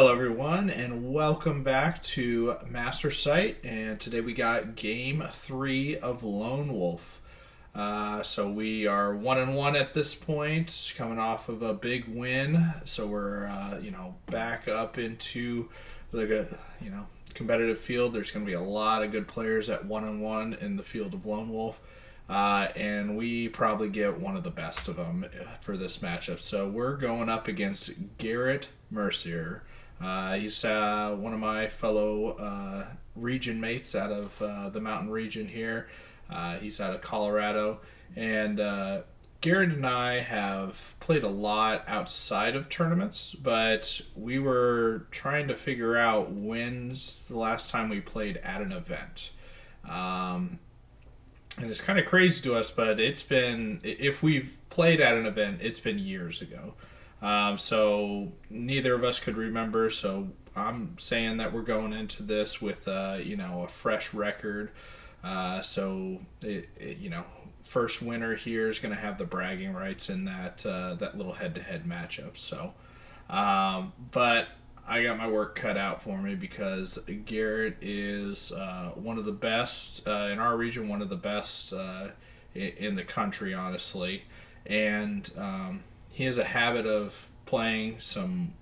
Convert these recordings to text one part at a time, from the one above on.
Hello, everyone, and welcome back to Master Sight. And today we got Game 3 of Lone Wolf. So we are 1-1 at this point, coming off of a big win. So we're back up into competitive field. There's going to be a lot of good players at 1-1 in the field of Lone Wolf. And we probably get one of the best of them for this matchup. So we're going up against Garrett Mercier. He's one of my fellow region mates out of the mountain region here. He's out of Colorado. And Garrett and I have played a lot outside of tournaments, but we were trying to figure out when's the last time we played at an event. And it's kind of crazy to us, but it's been, if we've played at an event, it's been years ago. So neither of us could remember. So I'm saying that we're going into this with, a fresh record. First winner here is going to have the bragging rights in that little head-to-head matchup. So, but I got my work cut out for me because Garrett is one of the best in our region, one of the best in the country, honestly. And he has a habit of playing some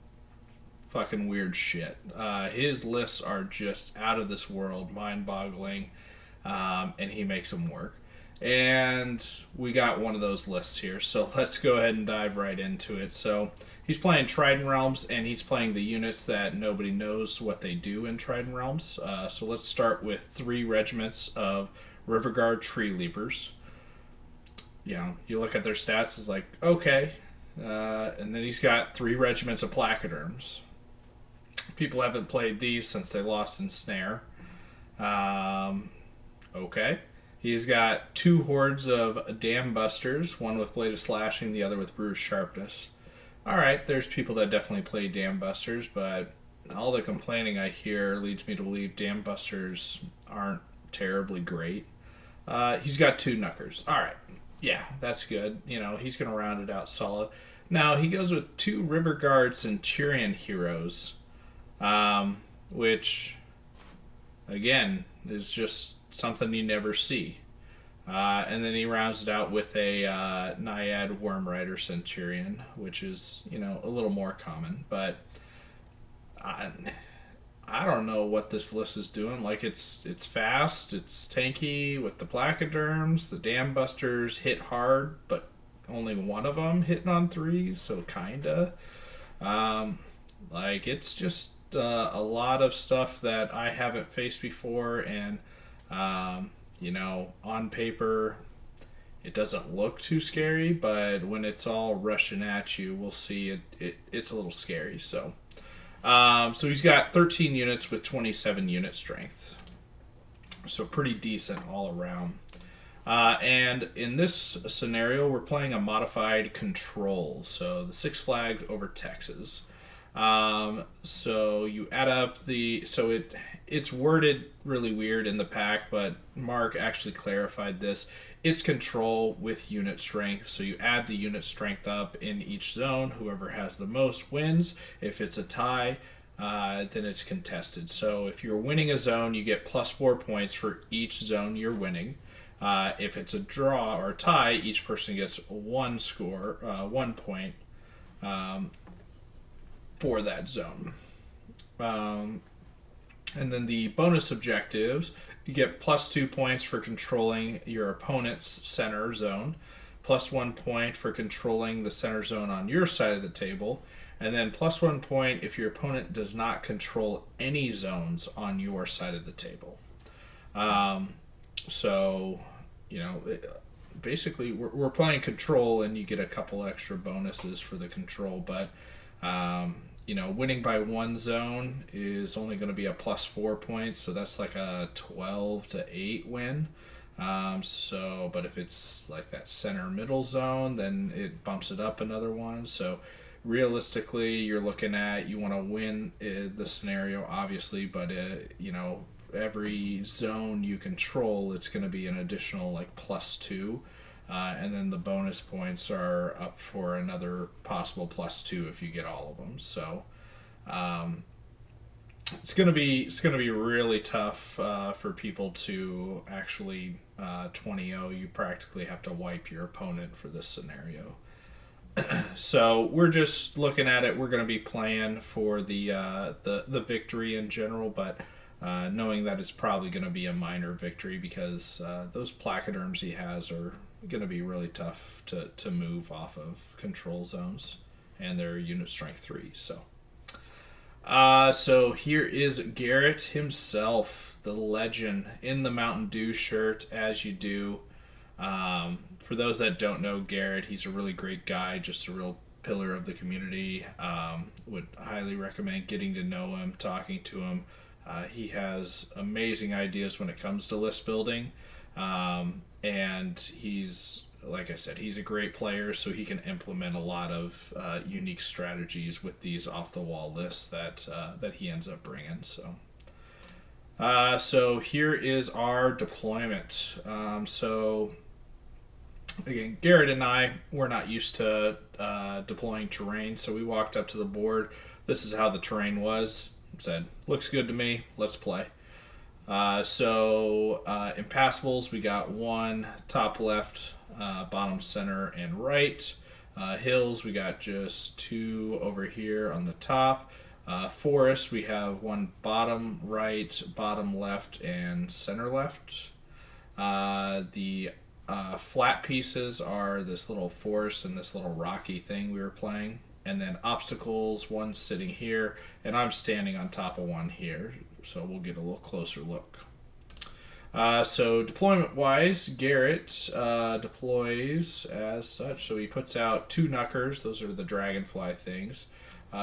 fucking weird shit. His lists are just out of this world, mind-boggling, and he makes them work. And we got one of those lists here, so let's go ahead and dive right into it. So he's playing Trident Realms, and he's playing the units that nobody knows what they do in Trident Realms. So let's start with 3 regiments of Riverguard Tree Leapers. You look at their stats, it's like, okay. And then he's got 3 regiments of Placoderms. People haven't played these since they lost in Snare. Okay. He's got 2 hordes of Dam Busters, one with Blade of Slashing, the other with Bruised Sharpness. Alright, there's people that definitely play Dam Busters, but all the complaining I hear leads me to believe Dam Busters aren't terribly great. He's got 2 Knuckers. Alright, yeah, that's good. He's going to round it out solid. Now, he goes with 2 Riverguard Centurion heroes, which, again, is just something you never see. And then he rounds it out with a Naiad Wormrider Centurion, which is, a little more common. But I don't know what this list is doing. Like, it's fast, it's tanky with the Placoderms. The Dam Busters hit hard, but only one of them hitting on 3s, so kinda. It's just a lot of stuff that I haven't faced before, and on paper, it doesn't look too scary, but when it's all rushing at you, we'll see it's a little scary. So he's got 13 units with 27 unit strength. So pretty decent all around. And in this scenario, we're playing a modified control. So the 6 Flags over Texas. So you add up it's worded really weird in the pack, but Mark actually clarified this. It's control with unit strength, so you add the unit strength up in each zone. Whoever has the most wins. If it's a tie, then it's contested. So if you're winning a zone, you get plus 4 points for each zone you're winning. If it's a draw or a tie, each person gets 1 point for that zone. And then the bonus objectives, you get plus 2 points for controlling your opponent's center zone, plus 1 point for controlling the center zone on your side of the table, and then plus 1 point if your opponent does not control any zones on your side of the table. Basically, we're playing control, and you get a couple extra bonuses for the control, but winning by 1 zone is only going to be a plus 4 points, so that's like a 12-8 win. But if it's like that center middle zone, then it bumps it up another 1. So realistically, you're looking at, you want to win the scenario, obviously, but every zone you control, it's going to be an additional like plus 2. And then the bonus points are up for another possible plus 2 if you get all of them. So it's gonna be really tough for people to actually 20-0. You practically have to wipe your opponent for this scenario. So we're just looking at it. We're going to be playing for the victory in general, but knowing that it's probably going to be a minor victory because those placoderms he has are going to be really tough to move off of control zones, and they're unit strength 3. So here is Garrett himself, the legend, in the Mountain Dew shirt, as you do. For those that don't know Garrett, he's a really great guy, just a real pillar of the community. Would highly recommend getting to know him, talking to him. He has amazing ideas when it comes to list building. And he's, like I said, he's a great player, so he can implement a lot of unique strategies with these off-the-wall lists that he ends up bringing. So here is our deployment. So again, Garrett and I, we're not used to deploying terrain, so we walked up to the board. This is how the terrain was. Said, looks good to me. Let's play. Impassables, we got 1 top left, bottom center, and right. Hills, we got just 2 over here on the top. Forest, we have 1 bottom right, bottom left, and center left. The flat pieces are this little forest and this little rocky thing we were playing. And then obstacles, 1 sitting here, and I'm standing on top of 1 here. So we'll get a little closer look. So deployment-wise, Garrett deploys as such. So he puts out 2 knuckers. Those are the dragonfly things.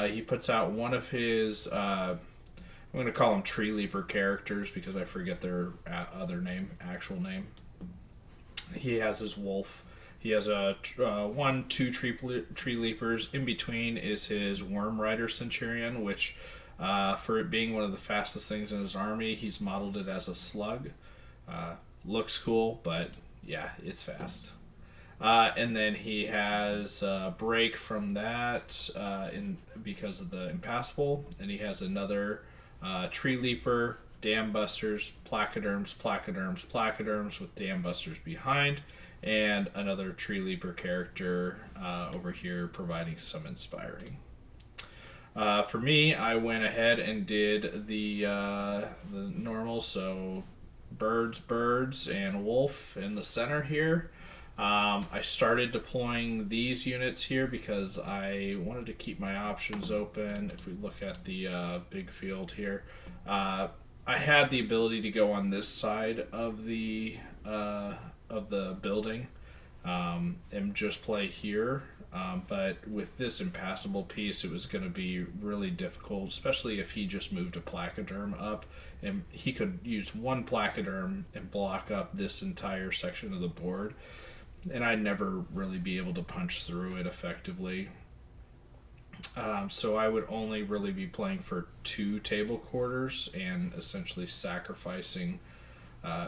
He puts out 1 of his, I'm going to call them tree leaper characters because I forget their other name, actual name. He has his wolf. He has 2 tree leapers. In between is his worm rider centurion, which for it being one of the fastest things in his army, he's modeled it as a slug. Looks cool, but yeah, it's fast. And then he has break from that because of the impassable, and he has another tree leaper, dam busters, placoderms with dam busters behind, and another tree leaper character over here providing some inspiring. For me, I went ahead and did the normal, so birds, and wolf in the center here. I started deploying these units here because I wanted to keep my options open. If we look at the big field here, I had the ability to go on this side of the building and just play here. But with this impassable piece, it was going to be really difficult, especially if he just moved a placoderm up, and he could use 1 placoderm and block up this entire section of the board, and I'd never really be able to punch through it effectively. So I would only really be playing for 2 table quarters and essentially sacrificing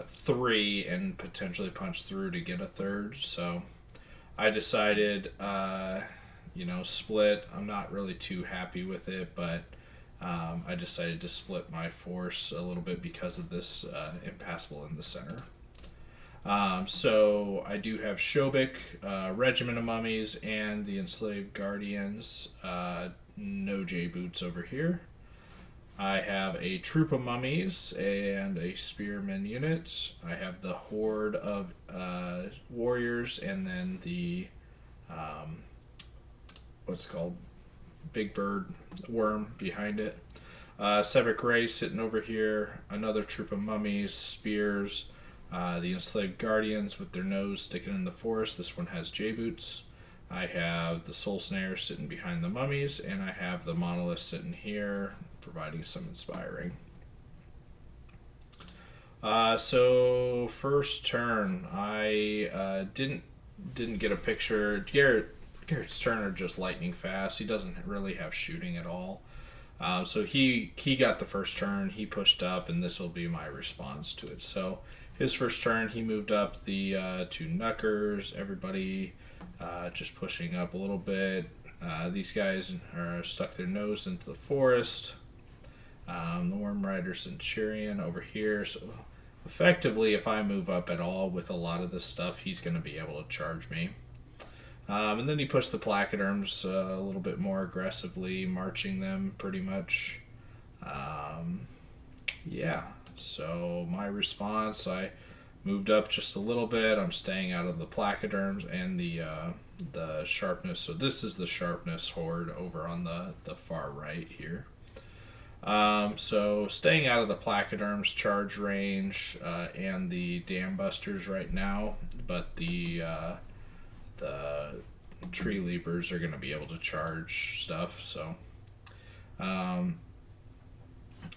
3 and potentially punch through to get a 3rd. So I decided, split. I'm not really too happy with it, but I decided to split my force a little bit because of this impassable in the center. So I do have Shobik, Regiment of Mummies, and the Enslaved Guardians. No J-Boots over here. I have a Troop of Mummies and a Spearman unit. I have the Horde of Warriors, and then the what's it called? Big Bird Worm behind it. Sevic Ray sitting over here. Another Troop of Mummies, Spears. The Enslaved Guardians with their nose sticking in the forest. This one has J-Boots. I have the Soul Snare sitting behind the Mummies, and I have the Monolith sitting here, providing some inspiring. So first turn, I didn't get a picture. Garrett's turn are just lightning fast. He doesn't really have shooting at all. So he got the first turn. He pushed up, and this will be my response to it. So his first turn, he moved up the 2 knuckers. Everybody just pushing up a little bit. These guys are stuck their nose into the forest. The Worm Rider Centurion over here. So effectively, if I move up at all with a lot of this stuff, he's going to be able to charge me. And then he pushed the placoderms a little bit more aggressively, marching them pretty much. Yeah, so my response, I moved up just a little bit. I'm staying out of the placoderms and the sharpness. So this is the sharpness horde over on the far right here. So staying out of the placoderms charge range and the dam busters right now, but the tree leapers are going to be able to charge stuff. So,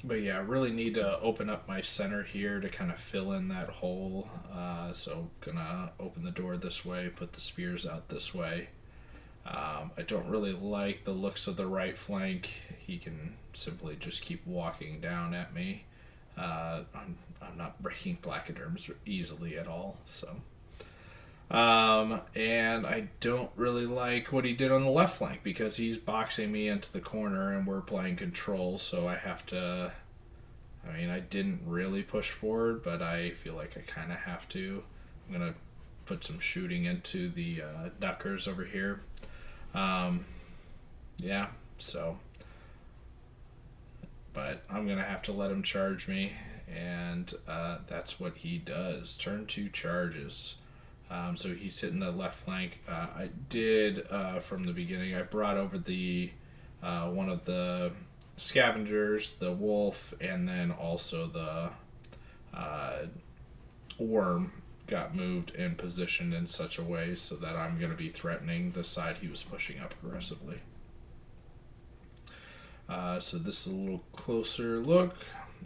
but yeah, I really need to open up my center here to kind of fill in that hole. So gonna open the door this way, put the spears out this way. I don't really like the looks of the right flank. He can simply just keep walking down at me. I'm not breaking placoderms easily at all. So, and I don't really like what he did on the left flank because he's boxing me into the corner and we're playing control. So I have to. I mean, I didn't really push forward, but I feel like I kind of have to. I'm gonna put some shooting into the duckers over here. Yeah, so, but I'm gonna have to let him charge me, and that's what he does. Turn 2 charges. So he's hitting the left flank. I did from the beginning. I brought over the one of the scavengers, the wolf, and then also the worm got moved and positioned in such a way so that I'm going to be threatening the side he was pushing up aggressively. So this is a little closer look,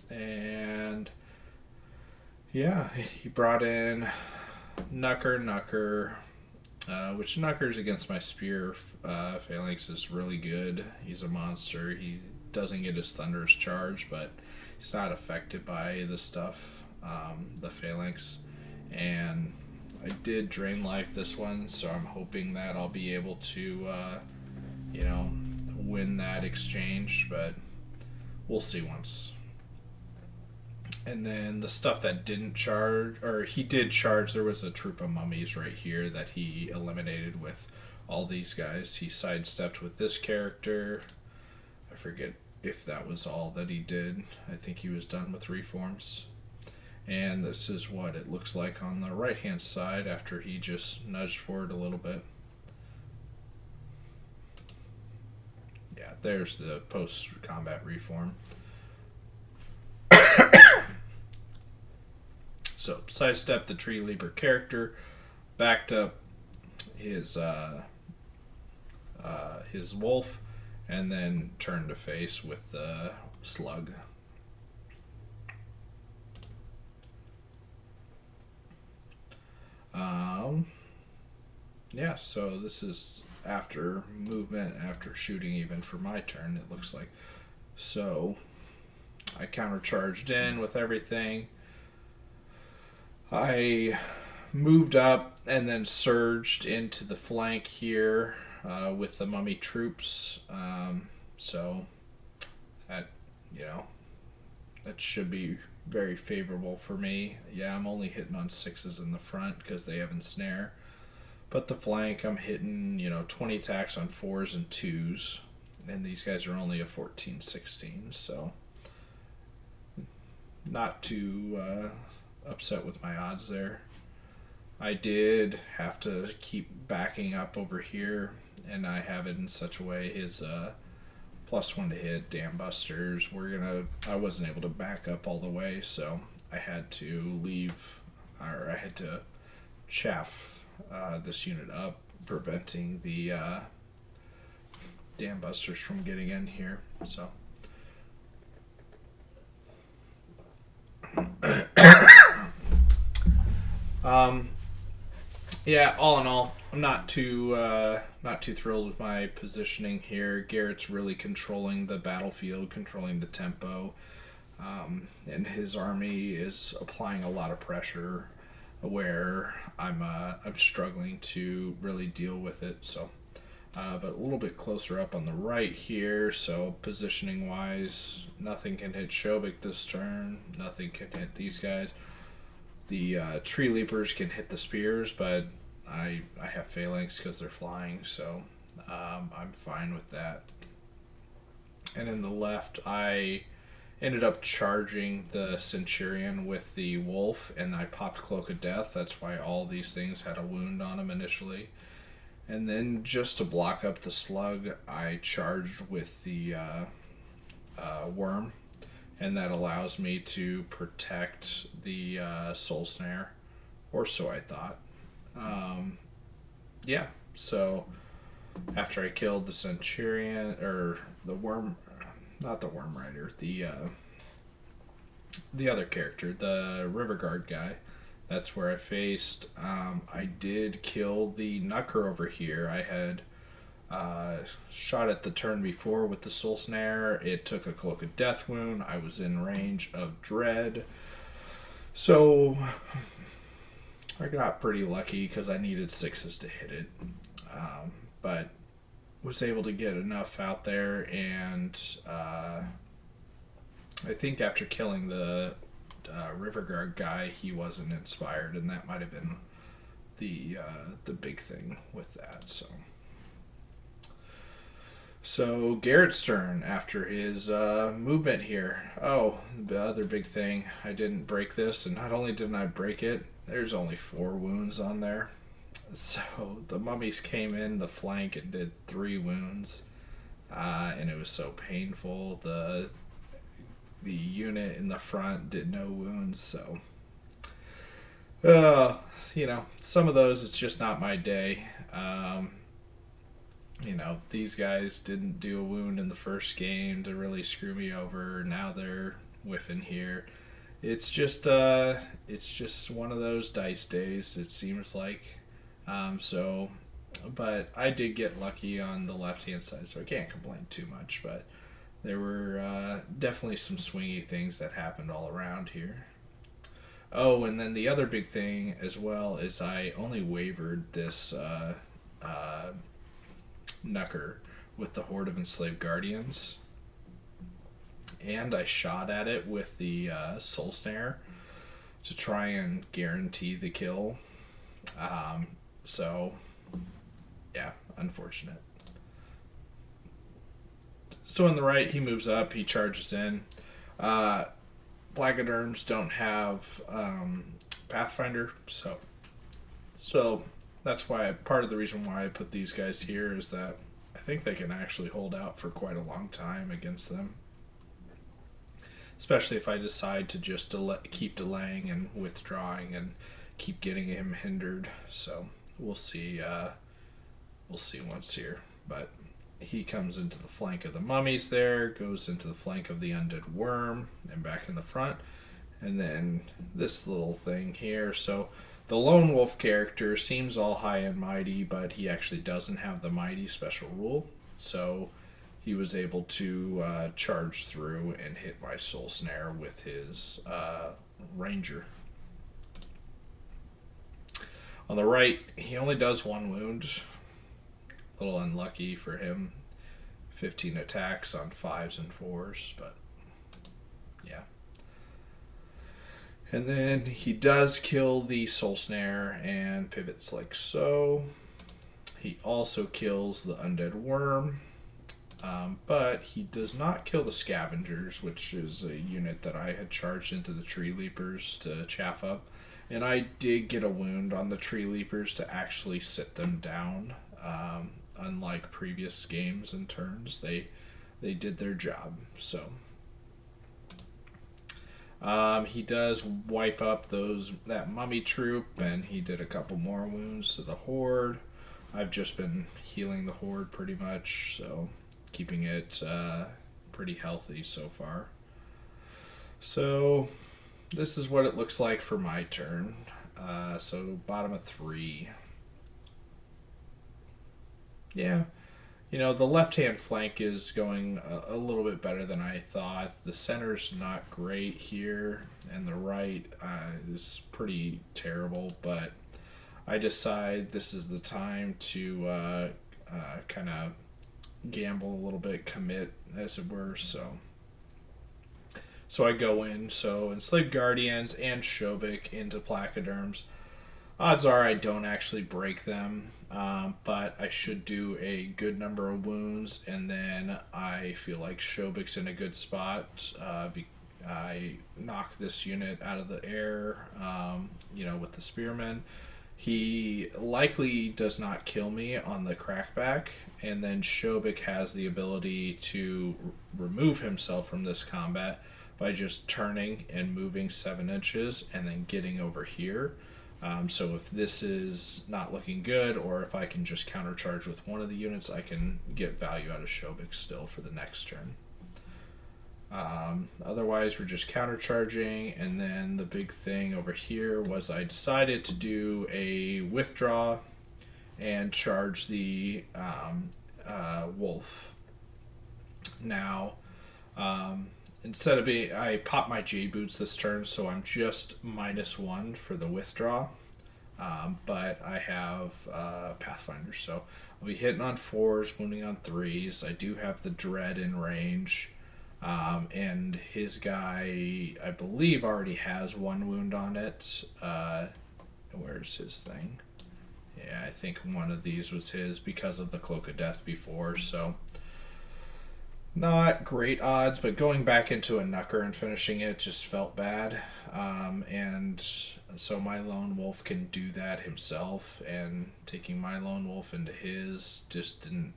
and yeah, he brought in Knucker, which Knuckers against my spear phalanx is really good. He's a monster. He doesn't get his thunderous charge, but he's not affected by the stuff, the phalanx. And I did drain life this one, so I'm hoping that I'll be able to, win that exchange, but we'll see once. And then the stuff that didn't charge, or he did charge, there was a troop of mummies right here that he eliminated with all these guys. He sidestepped with this character. I forget if that was all that he did. I think he was done with reforms. And this is what it looks like on the right hand side after he just nudged forward a little bit. Yeah, there's the post-combat reform. So, sidestepped the Tree Leaper character, backed up his wolf, and then turned to face with the slug. Yeah, so this is after movement, after shooting even for my turn, it looks like. So, I countercharged in with everything. I moved up and then surged into the flank here with the mummy troops. So, that should be very favorable for me. Yeah, I'm only hitting on 6s in the front because they have ensnare. But the flank, I'm hitting, 20 attacks on 4s and 2s. And these guys are only a 14-16, so not too upset with my odds there. I did have to keep backing up over here, and I have it in such a way his +1 to hit, dam busters. I wasn't able to back up all the way, so I had to I had to chaff this unit up, preventing the dam busters from getting in here. So yeah, all in all, I'm not too thrilled with my positioning here. Garrett's really controlling the battlefield, controlling the tempo, and his army is applying a lot of pressure where I'm struggling to really deal with it. So but a little bit closer up on the right here. So positioning wise, nothing can hit Shobik this turn. Nothing can hit these guys. The tree leapers can hit the spears, but I have phalanx because they're flying, so I'm fine with that. And in the left, I ended up charging the Centurion with the wolf, and I popped Cloak of Death. That's why all these things had a wound on them initially. And then just to block up the slug, I charged with the worm, and that allows me to protect the soul snare, or so I thought. Yeah, so after I killed the Centurion, or the worm, not the Worm Rider, the other character, the River Guard guy, that's where I faced. I did kill the Knucker over here. I had shot at the turn before with the Soul Snare. It took a Cloak of Death wound. I was in range of Dread. So I got pretty lucky because I needed 6s to hit it. But was able to get enough out there, and I think after killing the River Guard guy, he wasn't inspired, and that might have been the big thing with that. So Garrett's turn after his movement here. Oh, the other big thing, I didn't break this, and not only didn't I break it, there's only 4 wounds on there. So the mummies came in the flank and did 3 wounds, and it was so painful. The unit in the front did no wounds, so some of those, it's just not my day. These guys didn't do a wound in the first game to really screw me over. Now they're whiffing here. It's just one of those dice days, it seems like. But I did get lucky on the left-hand side, so I can't complain too much. But there were definitely some swingy things that happened all around here. Oh, and then the other big thing as well is I only wavered this Knucker with the Horde of Enslaved Guardians, and I shot at it with the Soul Snare to try and guarantee the kill. So, yeah, unfortunate. So on the right, he moves up, he charges in. Placoderms don't have Pathfinder, so that's why part of the reason why I put these guys here is that I think they can actually hold out for quite a long time against them. Especially if I decide to just keep delaying and withdrawing and keep getting him hindered. So we'll see. We'll see once here. But he comes into the flank of the mummies there, goes into the flank of the undead worm, and back in the front. And then this little thing here. So the lone wolf character seems all high and mighty, but he actually doesn't have the mighty special rule. So he was able to charge through and hit my soul snare with his ranger. On the right, he only does 1 wound. A little unlucky for him. 15 attacks on 5s and 4s, but yeah. And then he does kill the soul snare and pivots like so. He also kills the undead worm. But he does not kill the scavengers, which is a unit that I had charged into the tree leapers to chaff up. And I did get a wound on the tree leapers to actually sit them down. Unlike previous games and turns, they did their job. So he does wipe up that mummy troop, and he did a couple more wounds to the horde. I've just been healing the horde pretty much, so keeping it pretty healthy so far. So this is what it looks like for my turn. So bottom of 3. Yeah, the left-hand flank is going a little bit better than I thought. The center's not great here, and the right is pretty terrible, but I decide this is the time to kind of gamble a little bit, commit as it were. So I go in. So Enslaved Guardians and Shovik into Placoderms. Odds are I don't actually break them, but I should do a good number of wounds, and then I feel like Shovik's in a good spot. I knock this unit out of the air, with the Spearman. He likely does not kill me on the crackback, and then Shovik has the ability to remove himself from this combat by just turning and moving 7 inches and then getting over here. So if this is not looking good, or if I can just countercharge with one of the units, I can get value out of Shovik still for the next turn. Otherwise, we're just countercharging, and then the big thing over here was I decided to do a withdraw and charge the wolf. Now, instead of I pop my J boots this turn, so I'm just -1 for the withdraw. But I have Pathfinder, so I'll be hitting on 4s, wounding on 3s. I do have the Dread in range. And his guy, I believe, already has 1 wound on it. Where's his thing? Yeah, I think one of these was his because of the Cloak of Death before, so not great odds, but going back into a Knucker and finishing it just felt bad. And so my Lone Wolf can do that himself, and taking my Lone Wolf into his just didn't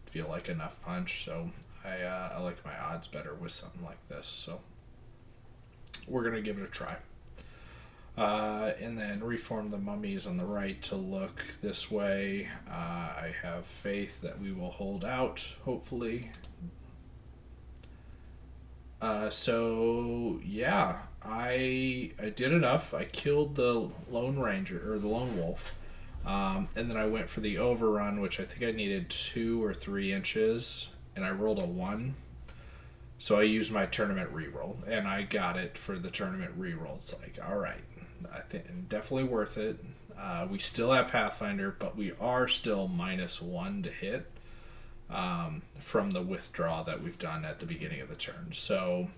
feel like enough punch, so I like my odds better with something like this, so we're going to give it a try. And then reform the mummies on the right to look this way. I have faith that we will hold out, hopefully. So yeah, I did enough. I killed the Lone Ranger, or the Lone Wolf. And then I went for the overrun, which I think I needed 2 or 3 inches, and I rolled a 1. So I used my tournament reroll, and I got it for the tournament reroll. It's like, all right, I think definitely worth it. We still have Pathfinder, but we are still -1 to hit from the withdraw that we've done at the beginning of the turn. So,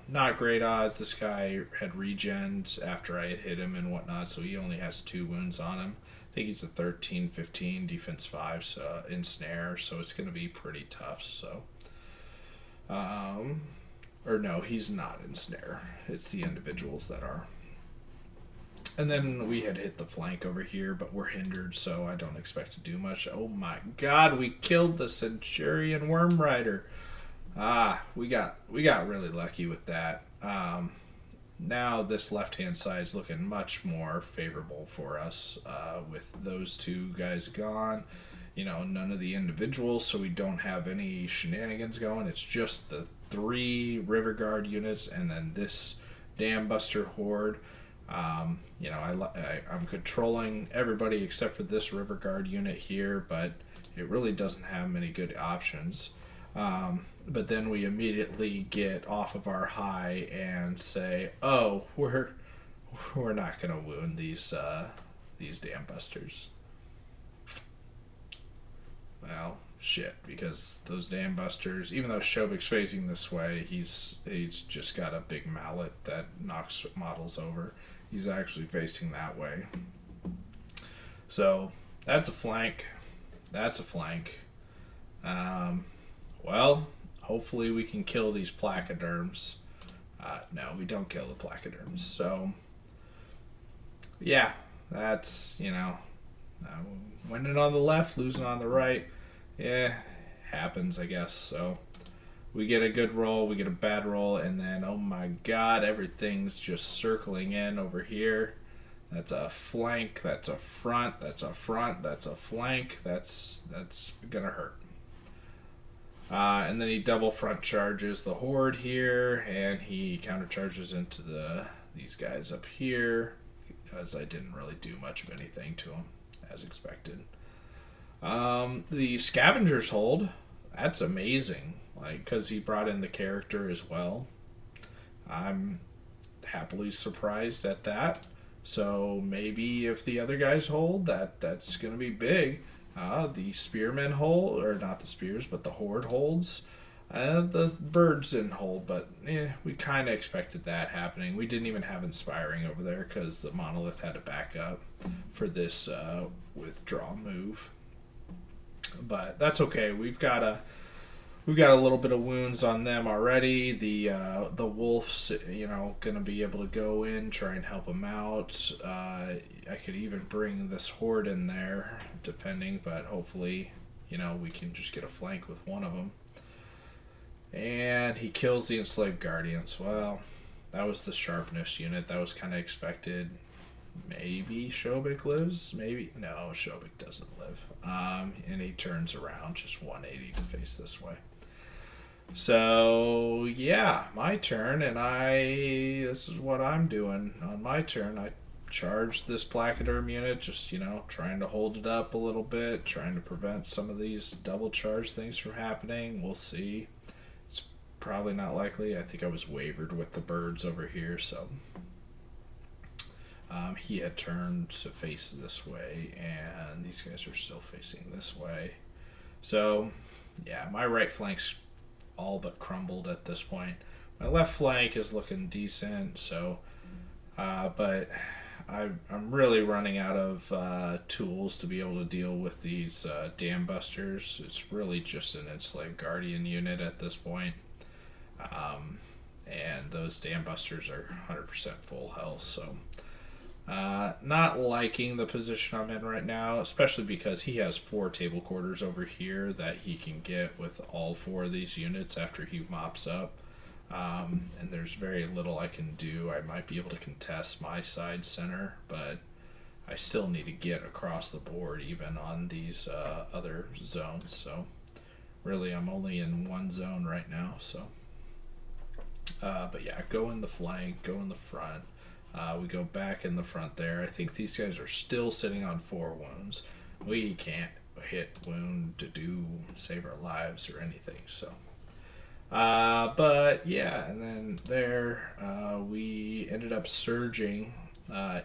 not great odds. This guy had regens after I had hit him and whatnot, so he only has 2 wounds on him. I think he's a 13-15, defense 5 so, in snare, so it's going to be pretty tough. So, or no, he's not in snare. It's the individuals that are. And then we had hit the flank over here, but we're hindered, so I don't expect to do much. Oh my God, we killed the Centurion Worm Rider. We got really lucky with that. Now this left-hand side is looking much more favorable for us with those 2 guys gone. None of the individuals, so we don't have any shenanigans going. It's just the 3 River Guard units and then this Dam Buster Horde. I'm controlling everybody except for this River Guard unit here, but it really doesn't have many good options. But then we immediately get off of our high and say, "Oh, we're not gonna wound these Dam Busters." Well, shit, because those Dam Busters, even though Shovik's facing this way, he's just got a big mallet that knocks models over. He's actually facing that way. So that's a flank. Well, hopefully we can kill these Placoderms. No, we don't kill the Placoderms. So yeah, that's, winning on the left, losing on the right. Yeah, happens, I guess. So we get a good roll, we get a bad roll, and then, oh my God, everything's just circling in over here. That's a flank, that's a front, that's a front, that's a flank. That's gonna hurt. And then he double front charges the Horde here, and he countercharges into these guys up here, because I didn't really do much of anything to him, as expected. The Scavengers hold, that's amazing, because he brought in the character as well. I'm happily surprised at that. So maybe if the other guys hold, that's going to be big. The spearmen hold, or not the spears, but the horde holds. The birds didn't hold, but we kind of expected that happening. We didn't even have inspiring over there because the monolith had to back up for this withdraw move. But that's okay. We've got a little bit of wounds on them already. The wolves, gonna be able to go in, try and help them out. I could even bring this horde in there, depending, but hopefully, we can just get a flank with one of them. And he kills the enslaved guardians. Well, that was the sharpness unit. That was kind of expected. Maybe Shobik lives. Maybe no, Shobik doesn't live. And he turns around just 180 to face this way. So yeah, my turn, and this is what I'm doing on my turn. I charge this placoderm unit, just trying to hold it up a little bit, trying to prevent some of these double charge things from happening. We'll see. It's probably not likely. I think I was wavered with the birds over here, so he had turned to face this way, and these guys are still facing this way. So yeah, my right flank's all but crumbled at this point. My left flank is looking decent, so but I'm really running out of tools to be able to deal with these dam busters. It's really just an enslaved guardian unit at this point. And those dam busters are 100% full health, so not liking the position I'm in right now, especially because he has 4 table quarters over here that he can get with all 4 of these units after he mops up. And there's very little I can do. I might be able to contest my side center, but I still need to get across the board even on these other zones. So really I'm only in one zone right now. So but yeah, go in the flank, go in the front. We go back in the front there. I think these guys are still sitting on 4 wounds. We can't hit wound to save our lives or anything. So, but yeah, and then there we ended up surging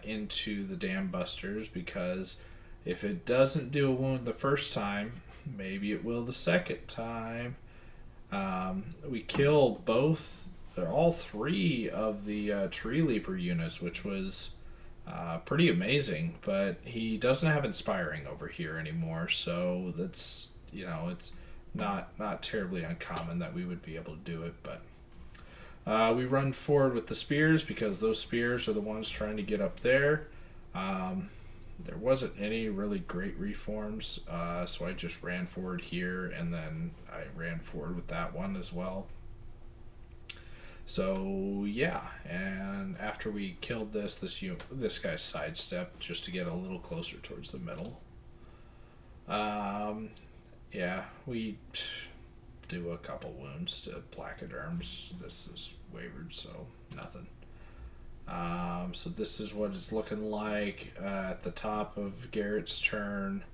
into the dam busters, because if it doesn't do a wound the first time, maybe it will the second time. We kill all 3 of the Tree Leaper units, which was pretty amazing. But he doesn't have inspiring over here anymore, so that's it's not terribly uncommon that we would be able to do it. But we run forward with the spears, because those spears are the ones trying to get up there. There wasn't any really great reforms, so I just ran forward here, and then I ran forward with that one as well. So yeah, and after we killed this guy sidestepped just to get a little closer towards the middle. Yeah, we do a couple wounds to placoderms. This is wavered, so nothing. So this is what it's looking like at the top of Garrett's turn.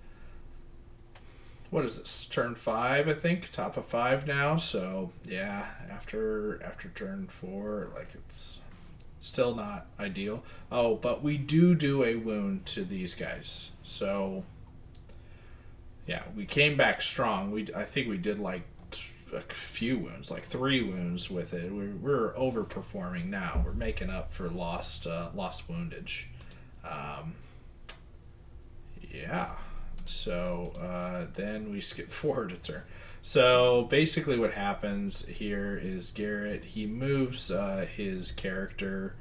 What is this? Turn 5, I think. Top of 5 now. So yeah, after turn 4, it's still not ideal. Oh, but we do a wound to these guys. So yeah, we came back strong. I think we did a few wounds, 3 wounds with it. We're overperforming now. We're making up for lost woundage. Yeah. So then we skip forward a turn. So basically what happens here is Garrett, he moves his character,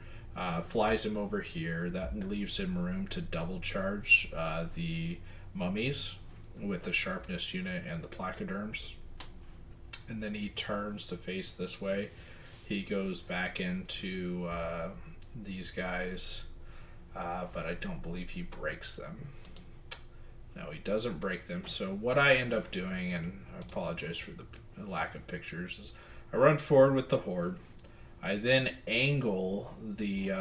flies him over here. That leaves him room to double charge the mummies with the sharpness unit and the placoderms. And then he turns to face this way. He goes back into these guys, but I don't believe he breaks them. No, he doesn't break them. So what I end up doing, and I apologize for the lack of pictures, is I run forward with the horde. I then angle the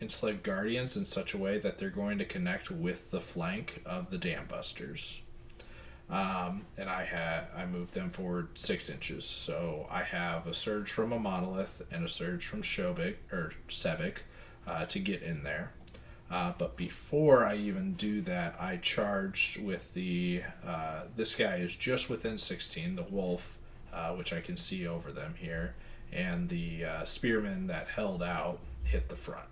enslaved guardians in such a way that they're going to connect with the flank of the dam busters. And I moved them forward 6 inches. So I have a surge from a monolith and a surge from Shobik or Sevik to get in there. But before I even do that, I charged with the, this guy is just within 16, the wolf, which I can see over them here, and the spearman that held out hit the front.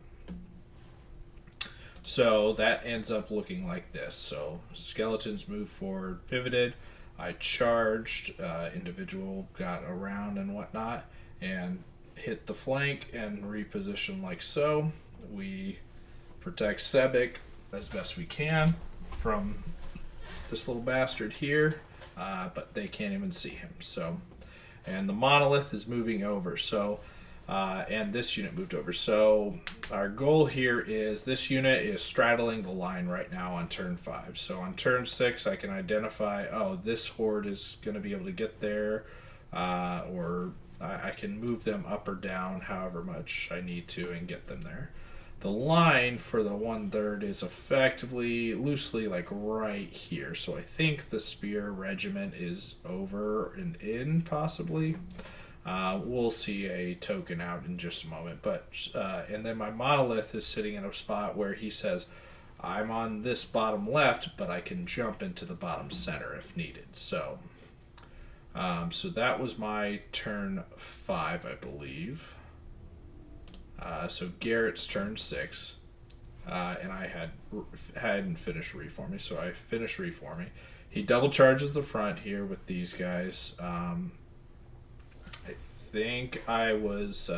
So that ends up looking like this. So skeletons moved forward, pivoted. I charged, individual got around and whatnot, and hit the flank and reposition like so. We protect Sebek as best we can from this little bastard here, but they can't even see him. So, and the monolith is moving over. So, and this unit moved over. So our goal here is this unit is straddling the line right now on turn 5. So on turn 6, I can identify, oh, this horde is going to be able to get there, or I can move them up or down however much I need to and get them there. The line for the 1/3 is effectively, loosely, like right here. So I think the spear regiment is over and in, possibly. We'll see a token out in just a moment. But and then my monolith is sitting in a spot where he says, I'm on this bottom left, but I can jump into the bottom center if needed. So, so that was my turn 5, I believe. So Garrett's turn 6, and I hadn't finished reforming, so I finished reforming. He double charges the front here with these guys. I think I was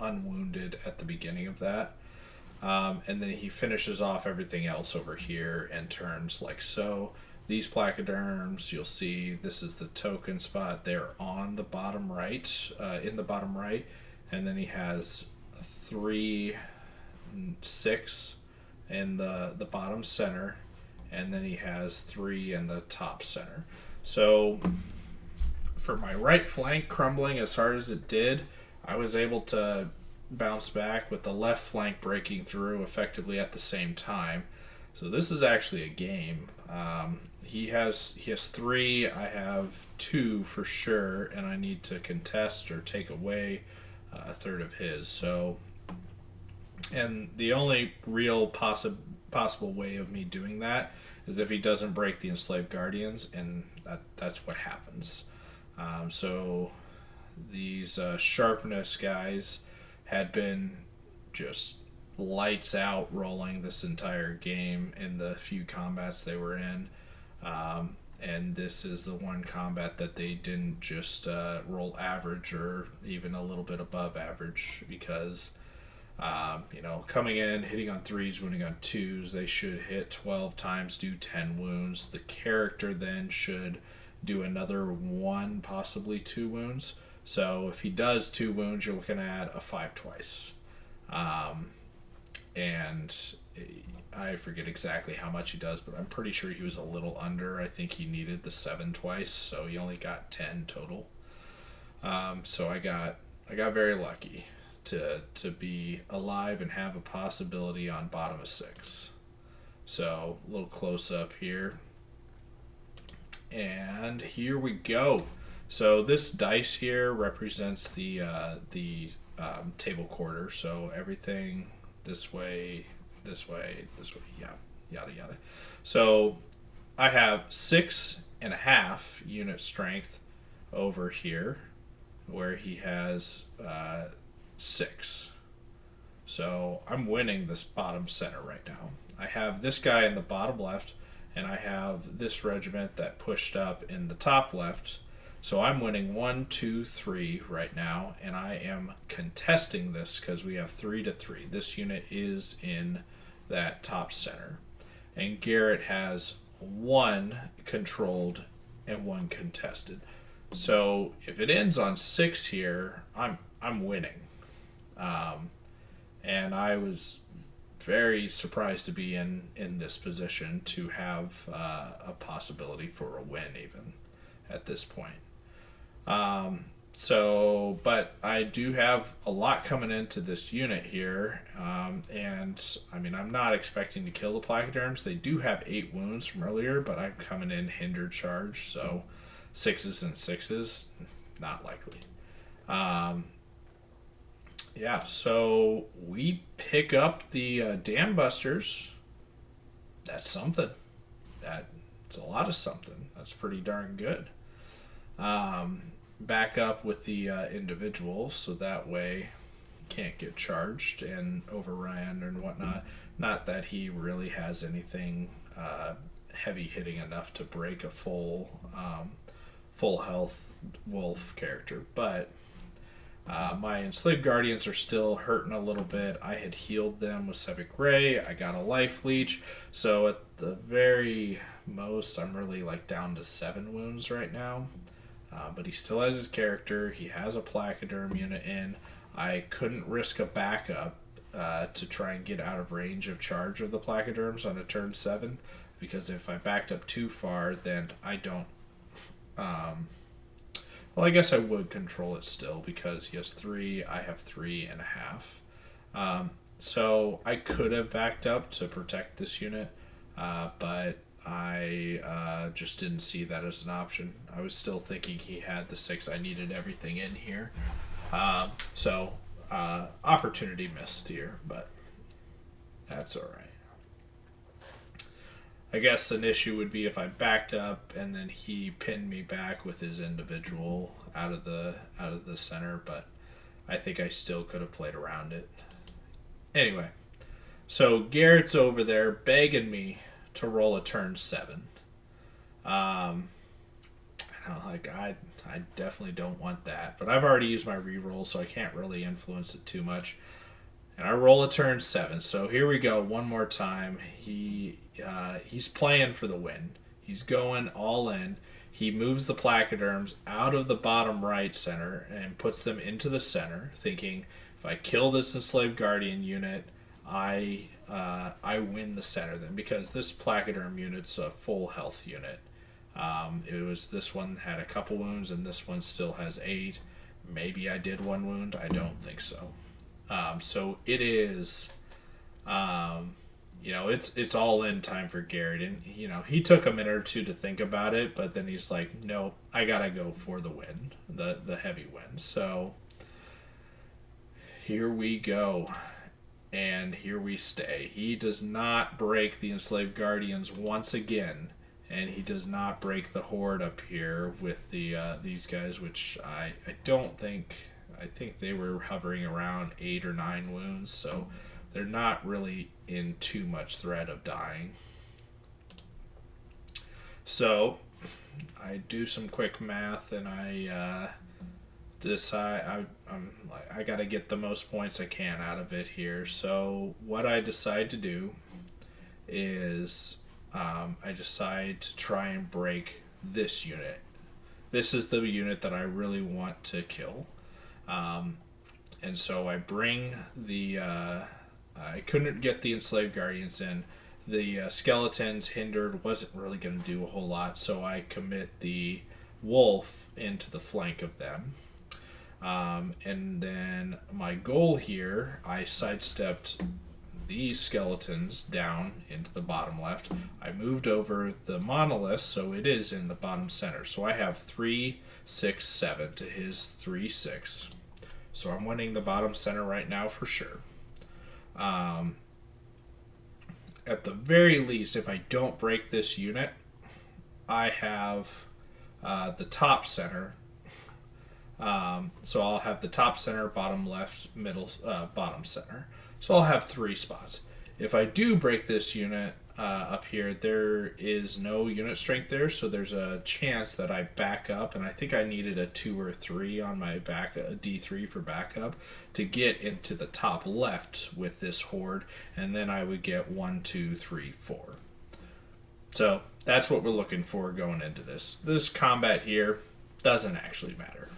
unwounded at the beginning of that, and then he finishes off everything else over here and turns like so. These placoderms, you'll see this is the token spot. They're on the bottom right, in the bottom right, and then he has 3, 6 in the bottom center, and then he has 3 in the top center. So for my right flank crumbling as hard as it did, I was able to bounce back with the left flank breaking through effectively at the same time. So this is actually a game. He has 3, I have 2 for sure, and I need to contest or take away a third of his. So, and the only real possible way of me doing that is if he doesn't break the enslaved guardians, and that's what happens. So these sharpness guys had been just lights out rolling this entire game in the few combats they were in. And this is the one combat that they didn't just roll average or even a little bit above average, because coming in, hitting on 3s, wounding on 2s, they should hit 12 times, do 10 wounds. The character then should do another 1, possibly 2 wounds. So if he does 2 wounds, you're looking at a 5 twice. And I forget exactly how much he does, but I'm pretty sure he was a little under. I think he needed the 7 twice, so he only got 10 total. So I got very lucky to be alive and have a possibility on bottom of 6. So a little close up here, and here we go. So this dice here represents the table quarter. So everything this way, yeah, yada yada. So I have 6.5 unit strength over here, where he has 6. So I'm winning this bottom center right now. I have this guy in the bottom left, and I have this regiment that pushed up in the top left. So I'm winning 1, 2, 3 right now, and I am contesting this because we have 3-3. This unit is in that top center, and Garrett has 1 controlled and 1 contested. So if it ends on 6 here, I'm winning, and I was very surprised to be in this position to have a possibility for a win even at this point. But I do have a lot coming into this unit here, and I mean, I'm not expecting to kill the placoderms. They do have 8 wounds from earlier, but I'm coming in hindered charge, so 6s and 6s, not likely. Yeah, so we pick up the Dam Busters. That's something. That's a lot of something. That's pretty darn good. Back up with the individuals, so that way can't get charged and overran and whatnot. Not that he really has anything heavy hitting enough to break a full health wolf character, but my enslaved guardians are still hurting a little bit. I had healed them with Sepic Ray. I got a life leech, so at the very most, I'm really like down to 7 wounds right now. But he still has his character. He has a placoderm unit in. I couldn't risk a backup to try and get out of range of charge of the placoderms on a turn 7, because if I backed up too far, then I don't. Well, I guess I would control it still because he has 3. I have 3.5. So I could have backed up to protect this unit, but I just didn't see that as an option. I was still thinking he had the 6. I needed everything in here. So opportunity missed here, but that's all right. I guess an issue would be if I backed up and then he pinned me back with his individual out of the center, but I think I still could have played around it. Anyway, so Garrett's over there begging me to roll a turn 7. I definitely don't want that, but I've already used my reroll, so I can't really influence it too much. And I roll a turn 7. So here we go, one more time. He's playing for the win. He's going all in. He moves the placoderms out of the bottom right center and puts them into the center, thinking if I kill this enslaved guardian unit, I win the center then, because this placoderm unit's a full health unit. This one had a couple wounds and this one still has 8. Maybe I did 1 wound. I don't think so. So it is, it's all in time for Garrett. And, he took a minute or two to think about it, but then he's like, no, I got to go for the win, the heavy win. So here we go. And here we stay. He does not break the enslaved guardians once again. And he does not break the horde up here with these guys, which I don't think. I think they were hovering around 8 or 9 wounds, so they're not really in too much threat of dying. So I do some quick math, and I decide I got to get the most points I can out of it here. So what I decide to do is I decide to try and break this unit. This is the unit that I really want to kill. And so I bring the I couldn't get the enslaved guardians in. The skeletons hindered, wasn't really going to do a whole lot, so I commit the wolf into the flank of them. And then my goal here, I sidestepped these skeletons down into the bottom left. I moved over the monolith, so it is in the bottom center. So I have 3, 6, 7 to his 3, 6. So I'm winning the bottom center right now for sure. At the very least, if I don't break this unit, I have the top center. So I'll have the top center, bottom left, middle, bottom center. So I'll have 3 spots. If I do break this unit up here, there is no unit strength there, so there's a chance that I back up, and I think I needed a 2 or 3 on my back, a D3 for backup, to get into the top left with this horde, and then I would get 1, 2, 3, 4. So that's what we're looking for going into this. This combat here doesn't actually matter.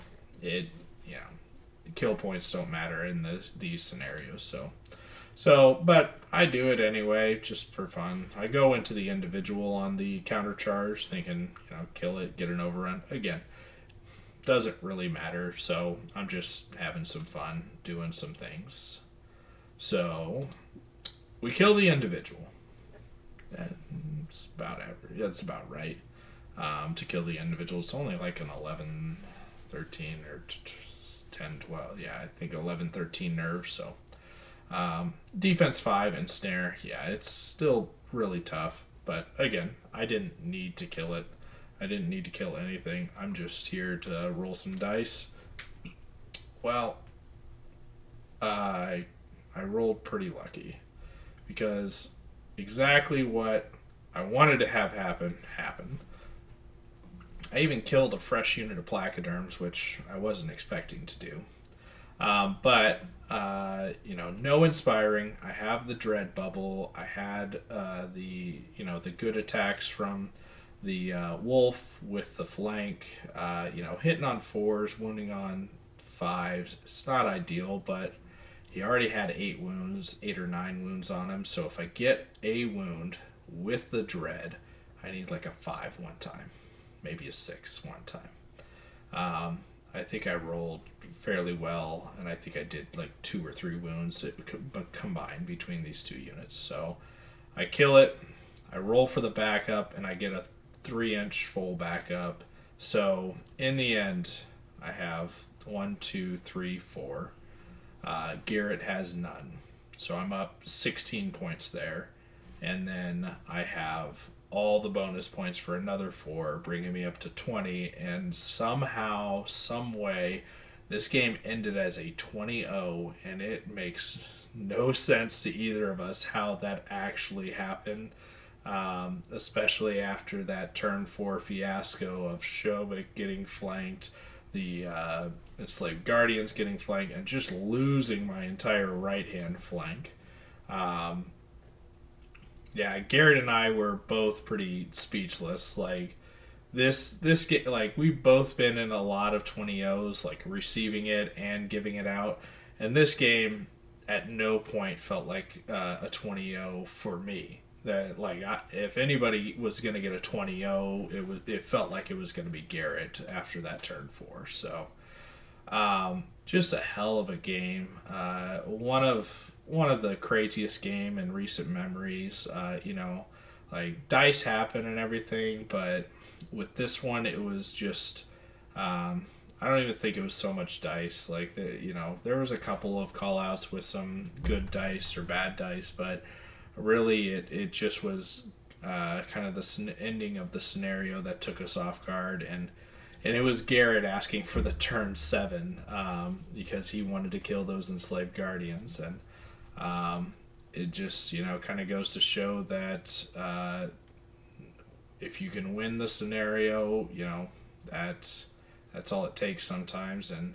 Kill points don't matter in these scenarios, So, but I do it anyway, just for fun. I go into the individual on the counter charge, thinking, kill it, get an overrun. Again, doesn't really matter, so I'm just having some fun, doing some things. So, we kill the individual. That's about average. That's about right. To kill the individual, it's only like an 11, 13, or 10, 12. Yeah, I think 11, 13 nerves. So defense 5 and snare. Yeah, it's still really tough. But again, I didn't need to kill it. I didn't need to kill anything. I'm just here to roll some dice. Well, I rolled pretty lucky because exactly what I wanted to have happen happened. I even killed a fresh unit of placoderms, which I wasn't expecting to do. But no inspiring. I have the dread bubble. I had the good attacks from the wolf with the flank. Hitting on 4s, wounding on 5s. It's not ideal, but he already had 8 or 9 wounds on him. So if I get a wound with the dread, I need like a 5 one time, maybe a 6 one time. I think I rolled fairly well, and I think I did like 2 or 3 wounds combined between these 2 units. So I kill it, I roll for the backup, and I get a 3-inch full backup. So in the end, I have 1, 2, 3, 4. Garrett has none. So I'm up 16 points there. And then I have all the bonus points for another 4, bringing me up to 20. And somehow, some way, this game ended as a 20-0, and it makes no sense to either of us how that actually happened, especially after that turn 4 fiasco of Shobik getting flanked, the Enslaved Guardians getting flanked, and just losing my entire right-hand flank. Garrett and I were both pretty speechless. Like this like we've both been in a lot of 20-0s, like receiving it and giving it out, and this game at no point felt like a 20-0 for me. That if anybody was gonna get a 20-0, it felt like it was gonna be Garrett after that turn 4. So just a hell of a game. One of the craziest game in recent memories. Dice happen and everything, but with this one, it was just I don't even think it was so much dice. There was a couple of call outs with some good dice or bad dice, but really it just was kind of the ending of the scenario that took us off guard, and it was Garrett asking for the turn 7 because he wanted to kill those Enslaved Guardians, and it just kind of goes to show that if you can win the scenario, that's all it takes sometimes. And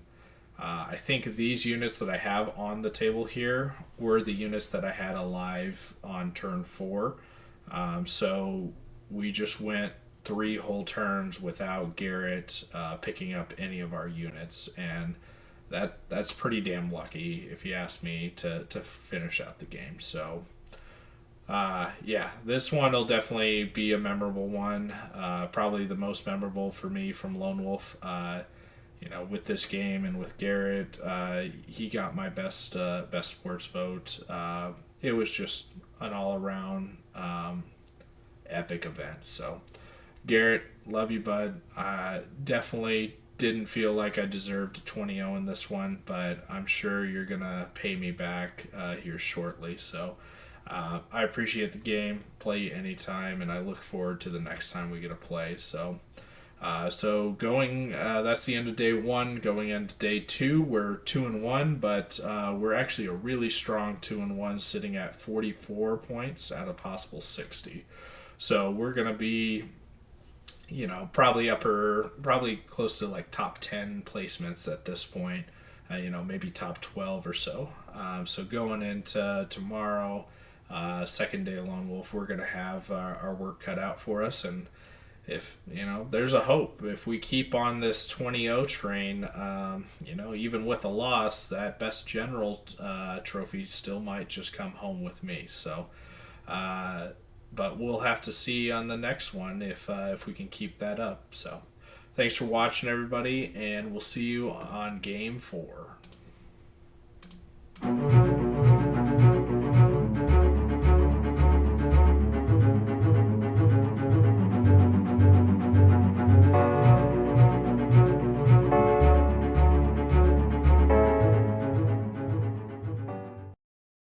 I think these units that I have on the table here were the units that I had alive on turn 4. So we just went 3 whole turns without Garrett picking up any of our units, and that's pretty damn lucky, if you ask me, to finish out the game. So this one will definitely be a memorable one, probably the most memorable for me from Lone Wolf. With this game and with Garrett, he got my best sports vote. It was just an all-around epic event. So Garrett, love you, bud. Definitely didn't feel like I deserved a 20-0 in this one, but I'm sure you're going to pay me back here shortly. So I appreciate the game. Play you anytime, and I look forward to the next time we get to play. So that's the end of day 1. Going into day 2, we're 2-1, but we're actually a really strong 2-1, sitting at 44 points out of possible 60. So we're going to be probably close to like top 10 placements at this point, maybe top 12 or so. So going into tomorrow, second day of Lone Wolf, we're going to have our work cut out for us. And if, there's a hope. If we keep on this 20-0 train, even with a loss, that best general trophy still might just come home with me. So, but we'll have to see on the next one if we can keep that up. So thanks for watching, everybody, and we'll see you on game 4.